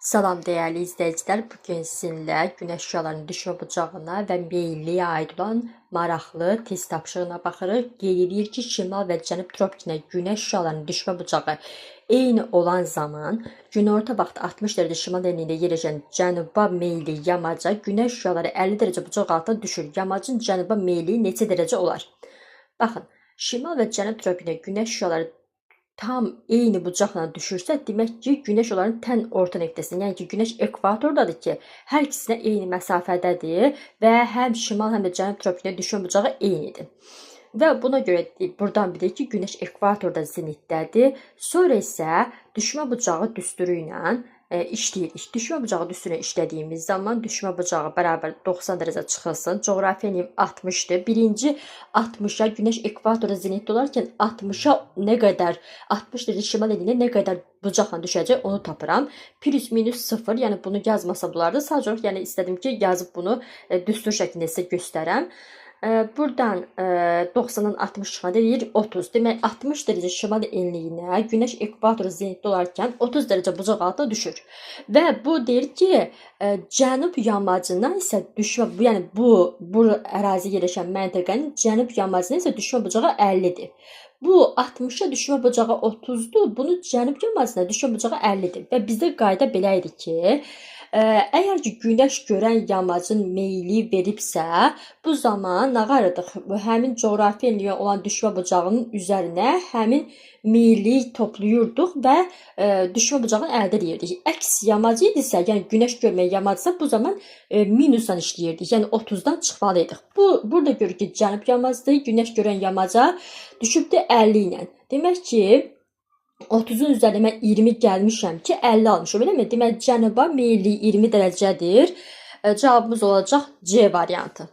Salam dəyərli izləyicilər, bugün sizinlə günəş şüalarının düşmə bucağına və meyilliyə aid olan maraqlı test tapşırığına baxırıq. Qeyd edir ki, şimal və cənub tropikinə günəş şüalarının düşmə bucağı eyni olan zaman günorta vaxtı 60 dərəcə şimal enliyində yerləşən cənuba meyilli yamaca günəş şüaları 50 dərəcə bucaq altına düşür. Yamacın cənuba meyilliyi neçə dərəcə olar? Baxın, şimal və cənub tropikinə günəş şüaları tam eyni bucaqla düşürsə, demək ki, günəş onların tən orta nöqtəsində, yəni ki, günəş ekvatordadır ki, hər ikisinə eyni məsafədədir və həm şimal, həm də cənub tropikinə düşmə bucağı eynidir. Və buna görə buradan bilir ki, günəş ekvatorda zenitdədir. Sonra isə düşmə bucağı düsturu ilə işləyirik. Düşmə bucağı düsturu ilə işlədiyimiz zaman düşmə bucağı bərabər 90 dərəcə çıxılsın. Coğrafi enliyim 60-dır. Birinci 60-a günəş ekvatorda zenitdə olarkən 60-a nə qədər 60 dərəcə şimal enliyində nə qədər bucaqla düşəcək onu tapıram. Plus minus 0, yəni bunu yazmasam olardı. Sadəcə olaraq yəni istədim ki, yazıb bunu düstur şəklində sizə göstərəm. Buradan 90-dan 60 çıxanda deyir 30. Demək 60 dərəcə şimal enliyinə günəş ekvator zenitdə olarkən 30 dərəcə bucaq altına düşür. Və bu deyir ki, cənub yamacından isə düşmə, yəni bu ərazi yerləşən məntəqənin cənub yamacından isə düşmə bucağı 50-dir. Bu 60-a düşmə bucağı 30-dur. Bunun cənub yamacına düşmə bucağı 50-dir. Və bizdə qayda belə idi ki, əgər ki, günəş görən yamacın meyilliyi veribsə, bu zaman nə qarırdıq? Həmin coğrafi enliyə olan düşmə bucağının üzərinə həmin meyilliyi toplayırdıq və düşmə bucağını əldə edirdik. Əks yamacı idisə, yəni günəş görməyən yamacsa, bu zaman minusdan işləyirdik. Yəni 30-dan çıxmalıydıq. Burada görürük ki, cənub yamacdır, günəş görən yamaca düşübdür 50 ilə. Demək ki, 30-un üzərində mən 20 gəlmişəm ki, 50 almışım, eləmi? Demək, cənuba meyilliyi 20 dərəcədir. Cavabımız olacaq C variantı.